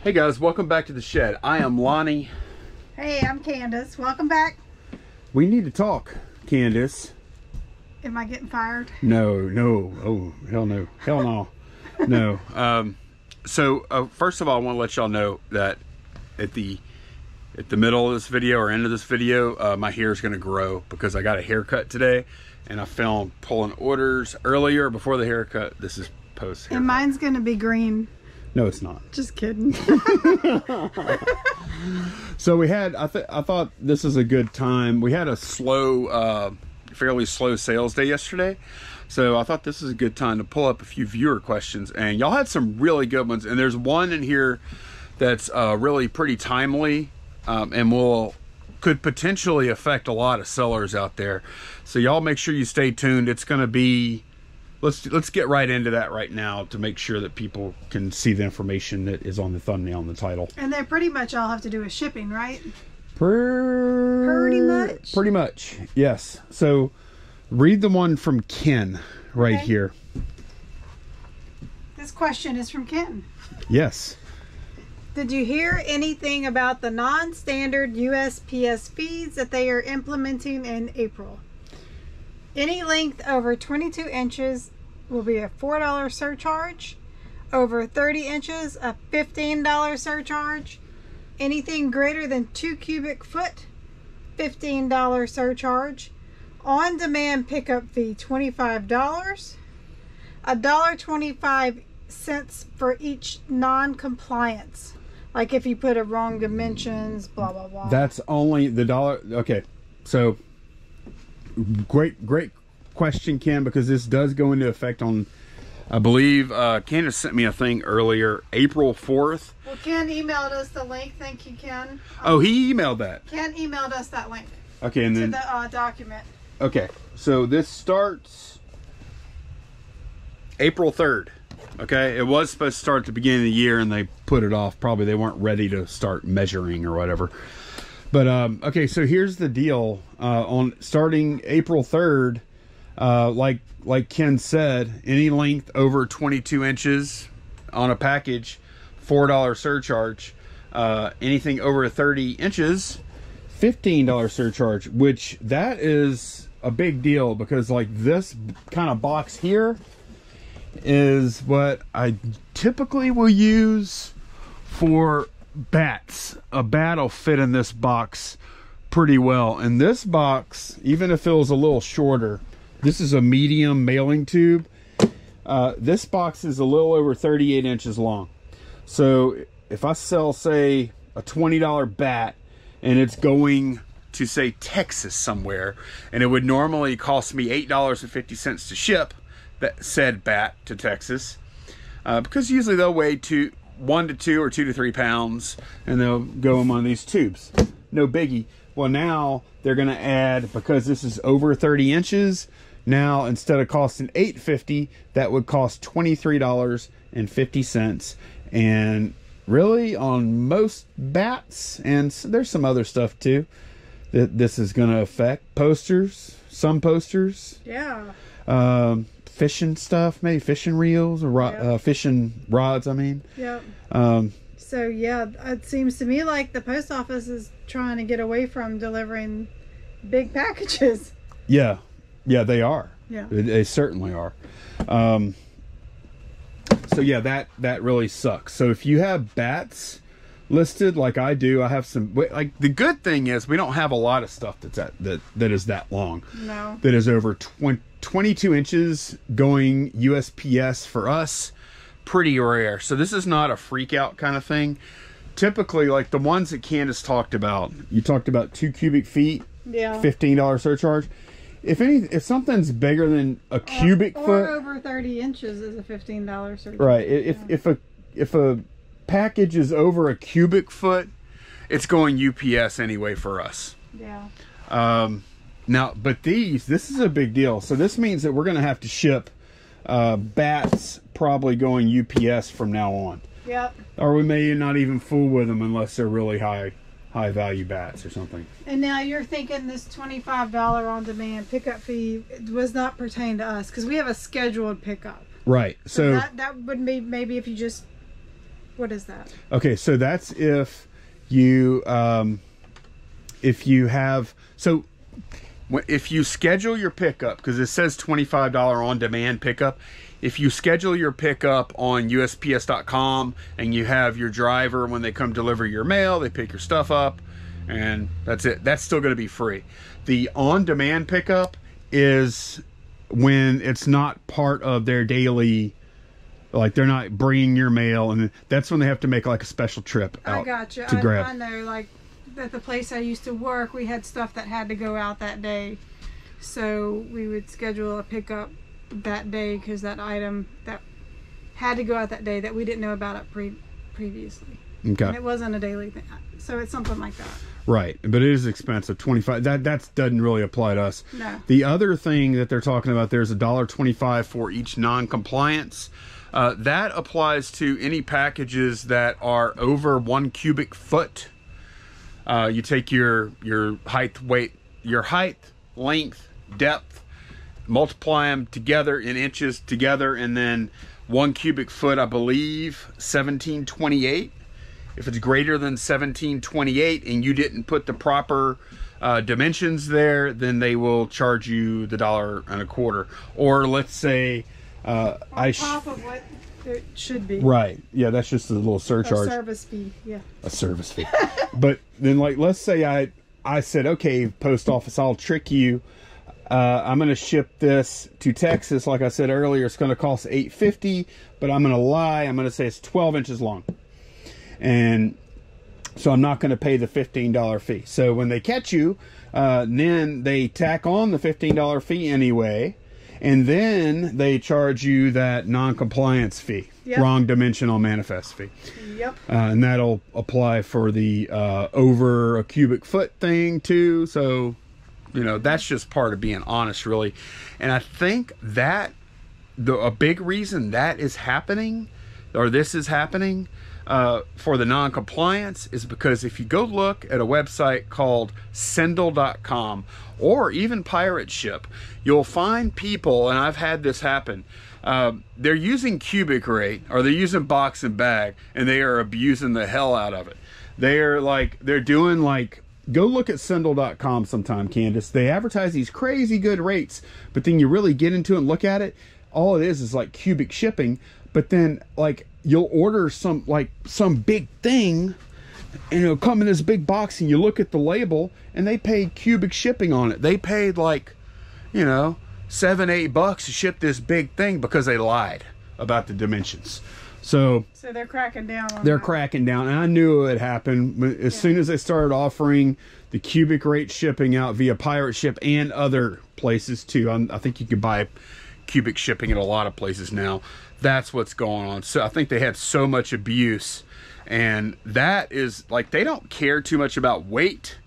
Hey guys, welcome back to the shed. I am Lonnie. Hey, I'm Candice. Welcome back. We need to talk, Candice. Am I getting fired? No. Oh, hell no. Hell no. No. First of all, I want to let y'all know that at the middle of this video or end of this video, my hair is going to grow because I got a haircut today, and I filmed pulling orders earlier before the haircut. This is post haircut. And mine's going to be green. No, it's not. Just kidding. So we had, I thought this is a good time. We had a fairly slow sales day yesterday. So I thought this is a good time to pull up a few viewer questions. And y'all had some really good ones. And there's one in here that's really pretty timely and could potentially affect a lot of sellers out there. So y'all make sure you stay tuned. It's going to be... Let's get right into that right now to make sure that people can see the information that is on the thumbnail and the title. And they pretty much all have to do with shipping, right? Pretty much. Pretty much, yes. So read the one from Ken right here. This question is from Ken. Yes. Did you hear anything about the non-standard USPS fees that they are implementing in April? Any length over 22 inches will be a $4 surcharge. Over 30 inches, a $15 surcharge. Anything greater than 2 cubic foot, $15 surcharge. On-demand pickup fee, $25. $1.25 for each non-compliance. Like if you put a wrong dimensions, blah, blah, blah. That's only the dollar. Okay, so... Great question, Ken, because this does go into effect on, I believe, Candice sent me a thing earlier, April 4th. Well, Ken emailed us the link. Thank you, Ken. Oh, he emailed that. Ken emailed us that link. Okay, and then... To the document. Okay, so this starts April 3rd. Okay, it was supposed to start at the beginning of the year, and they put it off. Probably they weren't ready to start measuring or whatever. But, okay, so here's the deal. On starting April 3rd, like Ken said, any length over 22 inches on a package, $4 surcharge. Anything over 30 inches, $15 surcharge, which that is a big deal because, like, this kind of box here is what I typically will use for bats. A bat will fit in this box pretty well, and this box, even if it was a little shorter, this is a medium mailing tube. This box is a little over 38 inches long. So if I sell, say, a $20 bat and it's going to, say, Texas somewhere, and it would normally cost me $8.50 to ship that said bat to Texas, because usually they'll weigh 1 to 2 or 2 to 3 pounds, and they'll go in one of these tubes. No biggie. Well, now they're going to add, because this is over 30 inches, now instead of costing $8.50, that would cost $23.50. And really, on most bats, and there's some other stuff too that this is going to affect. Posters, some posters. Yeah. Fishing stuff, maybe fishing reels or fishing rods, I mean. Yep. So yeah, it seems to me like the post office is trying to get away from delivering big packages. Yeah, they are. Yeah, they certainly are. So yeah, that really sucks. So if you have bats listed like I do, I have some. Like, the good thing is we don't have a lot of stuff that is that long. No. That is over 22 inches going USPS for us. Pretty rare. So this is not a freak out kind of thing. Typically, like the ones that Candice talked about, you talked about 2 cubic feet, yeah, $15 surcharge. If something's bigger than a cubic foot, or over 30 inches is a $15 surcharge. Right. If a package is over a cubic foot, it's going UPS anyway for us. Yeah. Now, but this is a big deal. So this means that we're going to have to ship bats probably going UPS from now on. Yep. Or we may not even fool with them unless they're really high value bats or something. And now you're thinking this $25 on demand pickup fee does not pertain to us because we have a scheduled pickup. Right. So that would be maybe if you just What is that? Okay, so that's if you have, so if you schedule your pickup, because it says $25 on demand pickup, if you schedule your pickup on USPS.com and you have your driver, when they come deliver your mail, they pick your stuff up, and that's it. That's still going to be free. The on-demand pickup is when it's not part of their daily, like they're not bringing your mail, and that's when they have to make like a special trip out. I got you. To grab. I know, like at the place I used to work, we had stuff that had to go out that day, so we would schedule a pickup that day because that item that had to go out that day that we didn't know about it previously. Okay. And it wasn't a daily thing, so it's something like that. Right, but it is expensive. 25. That doesn't really apply to us. No. The other thing that they're talking about, there's $1.25 for each non-compliance. That applies to any packages that are over 1 cubic foot. You take your height, length, depth, multiply them together in inches together, and then 1 cubic foot, I believe, 1728. If it's greater than 1728 and you didn't put the proper dimensions there, then they will charge you the $1.25. Or let's say On top of what it should be. right, yeah, that's just a little surcharge. A service fee, yeah. A service fee. But then, like, let's say I said, okay, post office, I'll trick you. I'm going to ship this to Texas. Like I said earlier, it's going to cost $8.50, but I'm going to lie. I'm going to say it's 12 inches long. And so I'm not going to pay the $15 fee. So when they catch you, then they tack on the $15 fee anyway. And then they charge you that non-compliance fee. Yep. Wrong dimensional manifest fee. Yep. And that'll apply for the over a cubic foot thing too. So, you know, that's just part of being honest, really. And I think that a big reason that is happening, or this is happening, for the non-compliance is because if you go look at a website called Sendle.com or even Pirate Ship, you'll find people, and I've had this happen, they're using cubic rate or they're using box and bag, and they are abusing the hell out of it. They're doing like, go look at Sendle.com sometime, Candice. They advertise these crazy good rates, but then you really get into it and look at it, all it is like cubic shipping. But then, like, you'll order some big thing, and it'll come in this big box, and you look at the label, and they paid cubic shipping on it. They paid, like, you know, $7-8 to ship this big thing because they lied about the dimensions. So they're cracking down on they're that. cracking down, and I knew it would happen as soon as they started offering the cubic rate shipping out via Pirate Ship and other places too. I think you can buy cubic shipping at a lot of places now. That's what's going on. So I think they have so much abuse, and that is like, they don't care too much about weight.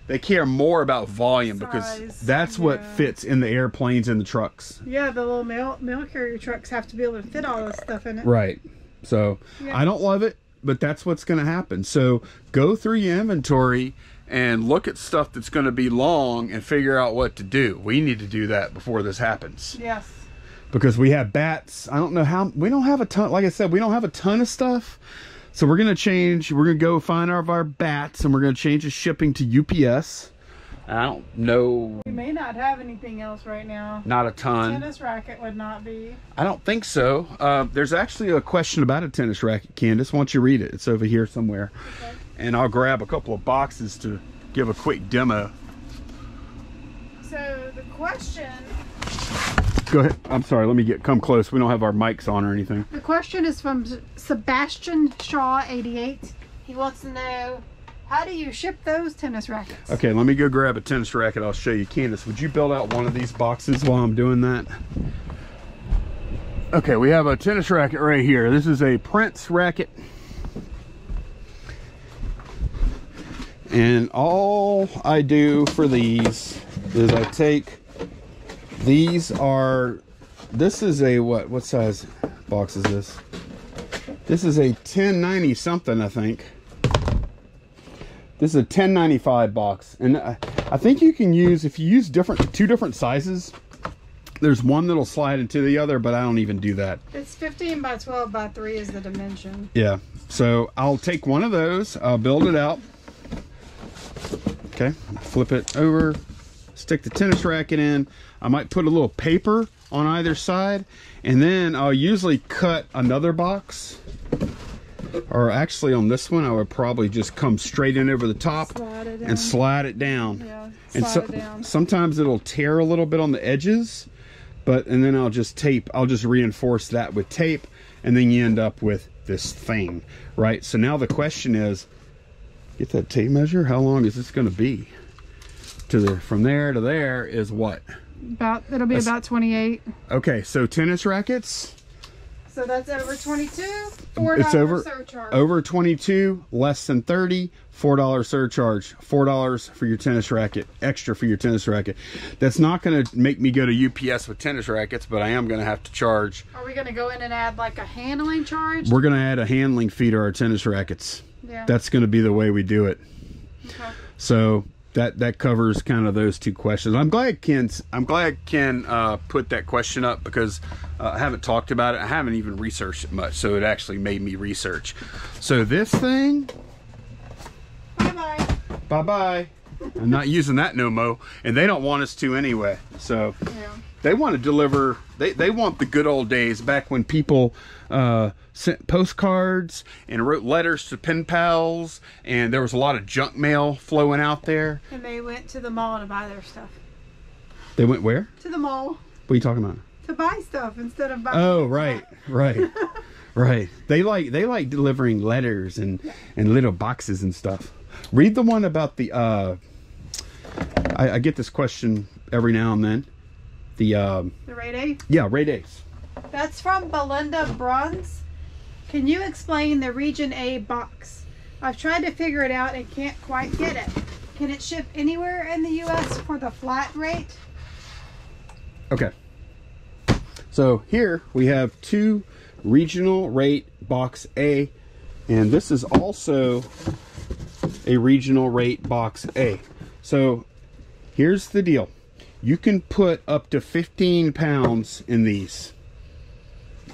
They care more about volume, because that's what fits in the airplanes and the trucks. Yeah, the little mail carrier trucks have to be able to fit all this stuff in it. Right. So I don't love it, but that's what's going to happen. So go through your inventory and look at stuff that's going to be long and figure out what to do. We need to do that before this happens. Yes. Because we have bats. I don't know how, we don't have a ton, like I said, we don't have a ton of stuff. So we're going to change, we're going to go find our bats, and we're going to change the shipping to UPS. I don't know. We may not have anything else right now. Not a ton. Tennis racket would not be. I don't think so. There's actually a question about a tennis racket, Candice. Why don't you read it? It's over here somewhere. Okay. And I'll grab a couple of boxes to give a quick demo. So the question... Go ahead. I'm sorry. Let me come close. We don't have our mics on or anything. The question is from Sebastian Shaw 88. He wants to know, how do you ship those tennis rackets? Okay, let me go grab a tennis racket. I'll show you. Candice, would you build out one of these boxes while I'm doing that? Okay, we have a tennis racket right here. This is a Prince racket. And all I do for these is I take... These are, this is a, what size box is this? This is a 1090 something, I think. This is a 1095 box. And I think you can use, if you use two different sizes, There's one that'll slide into the other, but I don't even do that. It's 15 by 12 by 3 is the dimension. Yeah. So I'll take one of those. I'll build it out. Okay. Flip it over. Stick the tennis racket in. I might put a little paper on either side, and then I'll usually cut another box. Or actually on this one, I would probably just come straight in over the top and slide it down. Yeah, slide it down. Sometimes it'll tear a little bit on the edges, and then I'll just reinforce that with tape, and then you end up with this thing, right? So now the question is, get that tape measure. How long is this going to be? From there to there is what? It'll be about 28. Okay, so tennis rackets. So that's over 22. $4 It's surcharge. Over 22, less than 30, $4 surcharge. $4 for your tennis racket, extra for your tennis racket. That's not going to make me go to UPS with tennis rackets, but I am going to have to charge. Are we going to go in and add like a handling charge? We're going to add a handling fee to our tennis rackets. Yeah. That's going to be the way we do it. Okay. So that covers kind of those two questions. I'm glad Ken put that question up, because I haven't talked about it. I haven't even researched it much, so it actually made me research. So this thing, bye-bye. I'm not using that no mo, and they don't want us to anyway. So yeah. They want to deliver, they want the good old days back when people sent postcards and wrote letters to pen pals, and there was a lot of junk mail flowing out there. And they went to the mall to buy their stuff. They went where? To the mall. What are you talking about? To buy stuff instead of buying. Oh, right. Right. They like delivering letters and little boxes and stuff. Read the one about the I get this question every now and then. The rate A? Yeah, rate A's. That's from Belinda Bruns. Can you explain the Region A box? I've tried to figure it out and can't quite get it. Can it ship anywhere in the US for the flat rate? Okay. So here we have two regional rate box A, and this is also a regional rate box A. So here's the deal. You can put up to 15 pounds in these,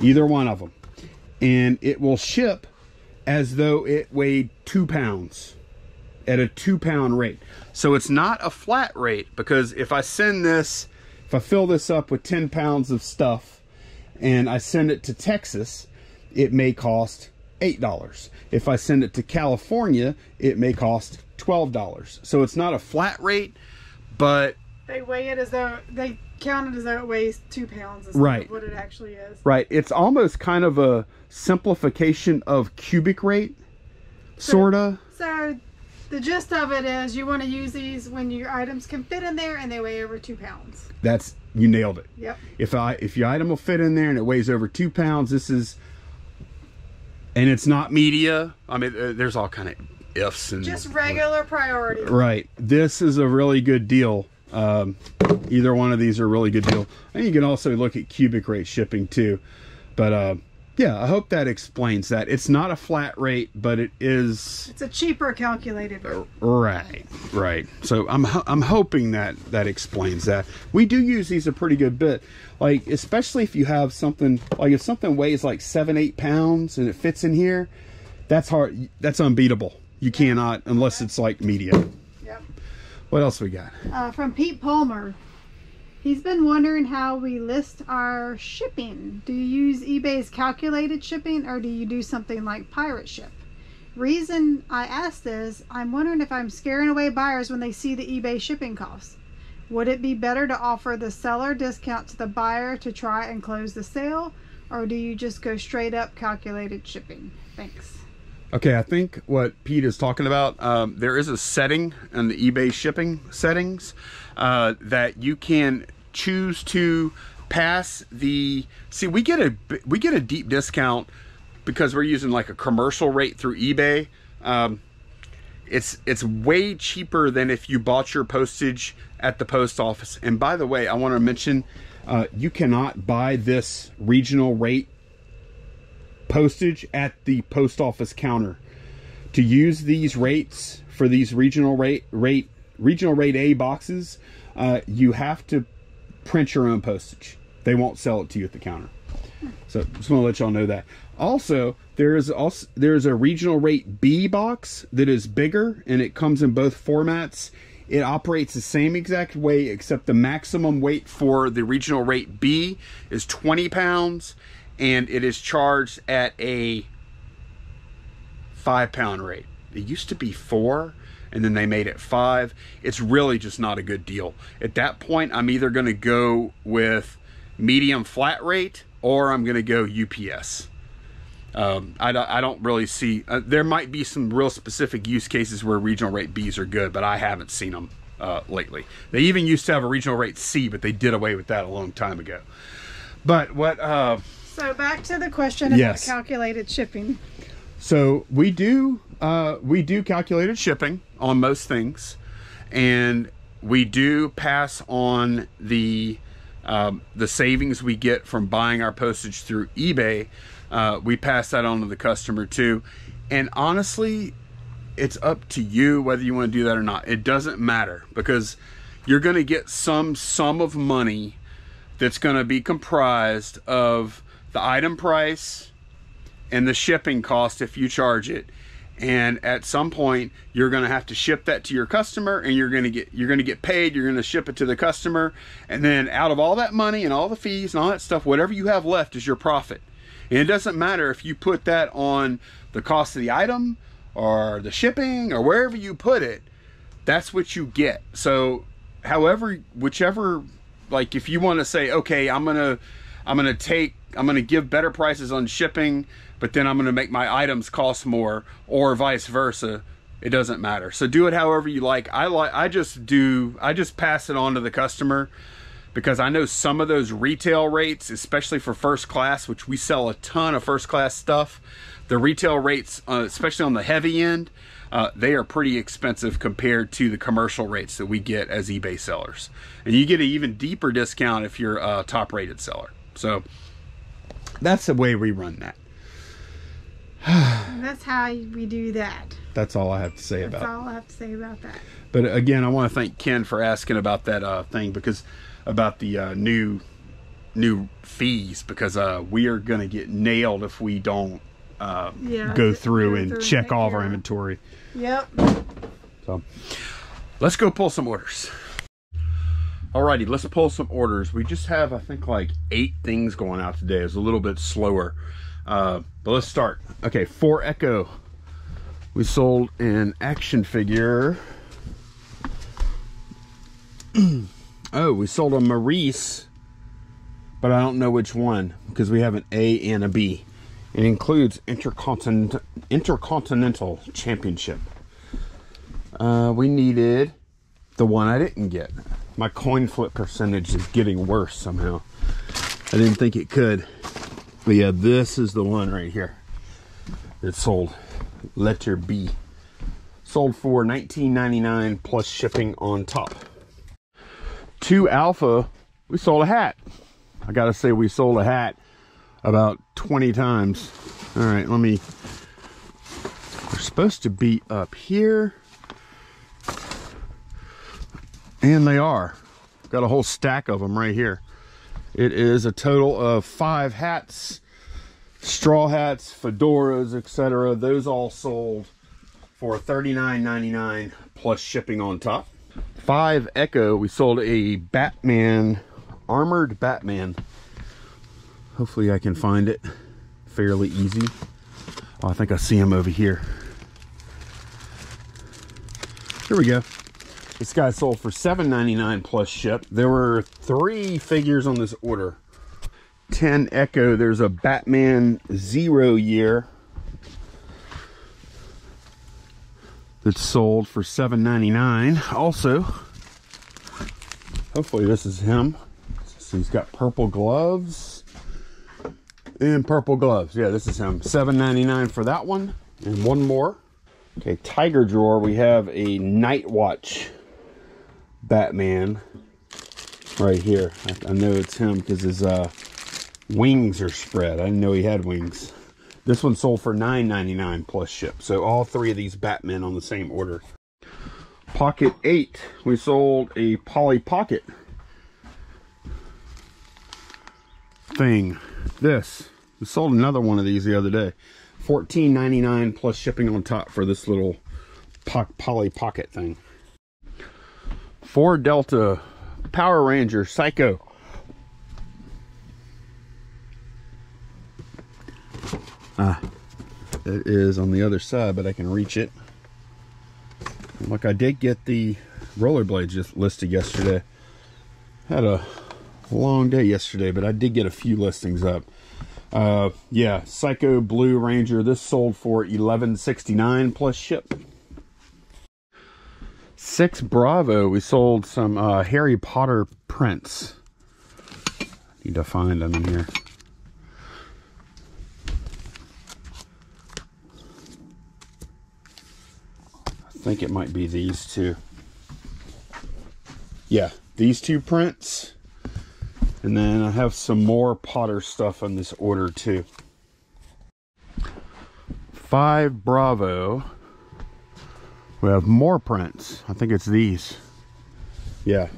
either one of them, and it will ship as though it weighed 2 pounds at a 2-pound rate. So it's not a flat rate, because if I fill this up with 10 pounds of stuff and I send it to Texas, it may cost $8. If I send it to California, it may cost $12. So it's not a flat rate, but they weigh it as though they count it as though it weighs 2 pounds instead of what it actually is. Right. It's almost kind of a simplification of cubic rate, sorta. So the gist of it is you want to use these when your items can fit in there and they weigh over 2 pounds. You nailed it. Yep. If your item will fit in there and it weighs over 2 pounds, and it's not media. I mean, there's all kind of ifs and just regular priority. Right. This is a really good deal. Either one of these are a really good deal. And you can also look at cubic rate shipping too. But yeah, I hope that explains that. It's not a flat rate, but it's a cheaper calculated rate. Right. So I'm hoping that explains that. We do use these a pretty good bit. Like, especially if you have something, like if something weighs like 7-8 pounds and it fits in here, that's hard. That's unbeatable. You cannot, unless it's like media. Yep. What else we got? From Pete Palmer. He's been wondering how we list our shipping. Do you use eBay's calculated shipping, or do you do something like pirate ship? Reason I asked is, I'm wondering if I'm scaring away buyers when they see the eBay shipping costs. Would it be better to offer the seller discount to the buyer to try and close the sale, or do you just go straight up calculated shipping? Thanks. Okay, I think what Pete is talking about, there is a setting in the eBay shipping settings that you can choose to pass the. See, we get a deep discount because we're using like a commercial rate through eBay. It's way cheaper than if you bought your postage at the post office. And by the way, I want to mention you cannot buy this regional rate postage at the post office counter. To use these rates for these regional rate A boxes, you have to print your own postage. They won't sell it to you at the counter. So just want to let y'all know that. Also, there's a regional rate B box that is bigger, and it comes in both formats. It operates the same exact way, except the maximum weight for the regional rate B is 20 pounds, and it is charged at a 5-pound rate. It used to be 4, and then they made it 5. It's really just not a good deal. At that point, I'm either going to go with medium flat rate, or I'm going to go UPS. I don't really see, there might be some real specific use cases where regional rate Bs are good, but I haven't seen them lately. They even used to have a regional rate C, but they did away with that a long time ago. But what... so back to the question about calculated shipping. So we do calculated shipping on most things, and we do pass on the savings we get from buying our postage through eBay. We pass that on to the customer too. And honestly, it's up to you whether you want to do that or not. It doesn't matter, because you're going to get some sum of money that's going to be comprised of the item price and the shipping cost if you charge it. And at some point, you're going to have to ship that to your customer, and you're going to get paid. You're going to ship it to the customer, and then out of all that money and all the fees and all that stuff, whatever you have left is your profit. And it doesn't matter if you put that on the cost of the item or the shipping or wherever you put it, that's what you get. So whichever, like if you want to say, okay, I'm going to give better prices on shipping, but then I'm going to make my items cost more, or vice versa, it doesn't matter. So do it however you like. I just pass it on to the customer, because I know some of those retail rates, especially for first class, which we sell a ton of first class stuff, the retail rates, especially on the heavy end, they are pretty expensive compared to the commercial rates that we get as eBay sellers. And you get an even deeper discount if you're a top rated seller. So that's the way we run that. That's how we do that. That's all I have to say about it. That's all I have to say about that. But again, I want to thank Ken for asking about that thing, because about the new fees, because we are going to get nailed if we don't go through and check all of our inventory. Yep. So let's go pull some orders. Alrighty, let's pull some orders. We just have, I think, like 8 things going out today. It's a little bit slower, but let's start. Okay, for Echo, we sold an action figure. Oh, we sold a Maurice, but I don't know which one, because we have an A and a B. It includes Intercontinental Championship. We needed the one I didn't get. My coin flip percentage is getting worse somehow. I didn't think it could. But yeah, this is the one right here. It sold. Letter B. Sold for $19.99 plus shipping on top. 2 Alpha, we sold a hat. I gotta say, we sold a hat about 20 times. All right, they're supposed to be up here. And they are. Got a whole stack of them right here. It is a total of 5 hats, straw hats, fedoras, etc. Those all sold for $39.99 plus shipping on top. 5 Echo, we sold a Batman, armored Batman. Hopefully I can find it fairly easy. Oh, I think I see him over here. Here we go. This guy sold for $7.99 plus ship. There were 3 figures on this order. 10 Echo, there's a Batman 0 year that's sold for $7.99 also. Hopefully this is him. So he's got purple gloves and purple gloves. Yeah, this is him. $7.99 for that one. And one more. Okay, Tiger Drawer, we have a Night Watch Batman right here. I know it's him because his wings are spread. I didn't know he had wings. This one sold for $9.99 plus ship. So all 3 of these Batmen on the same order. Pocket 8, we sold a Polly Pocket. thing. This. We sold another one of these the other day. $14.99 plus shipping on top for this little poly pocket thing. 4 Delta Power Ranger Psycho. It is on the other side, but I can reach it. And look, I did get the rollerblades just listed yesterday. Had a long day yesterday, but I did get a few listings up. Yeah, Psycho Blue Ranger. This sold for $11.69 plus ship. 6 Bravo. We sold some Harry Potter prints. Need to find them in here. I think it might be these two. Yeah, these 2 prints. And then I have some more Potter stuff on this order too. 5 Bravo. We have more prints. I think it's these. Yeah.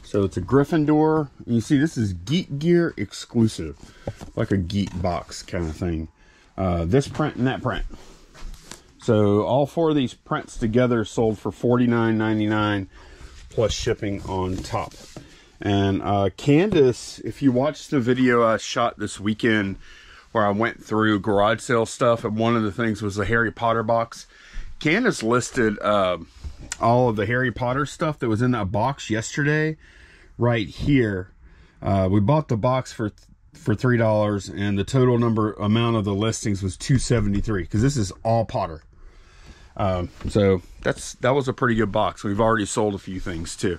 So it's a Gryffindor. And you see, this is Geek Gear exclusive. Like a Geek box kind of thing. This print and that print. So all 4 of these prints together sold for $49.99 plus shipping on top. And Candice, if you watched the video I shot this weekend where I went through garage sale stuff, and one of the things was the Harry Potter box, Candice listed all of the Harry Potter stuff that was in that box yesterday right here. We bought the box for $3, and the total amount of the listings was $273 because this is all Potter. So that was a pretty good box. We've already sold a few things too.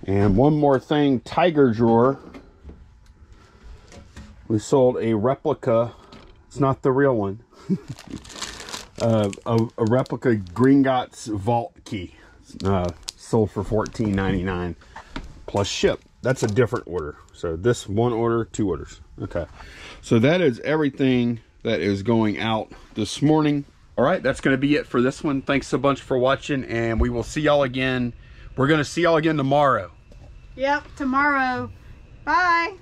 And one more thing, Tiger Drawer. We sold a replica. It's not the real one. A replica Gringotts vault key. Sold for $14.99 plus ship. That's a different order. So this 1 order, 2 orders. Okay. So that is everything that is going out this morning. All right, that's going to be it for this one. Thanks a bunch for watching, and we will see y'all again. We're going to see y'all again tomorrow. Yep, tomorrow. Bye.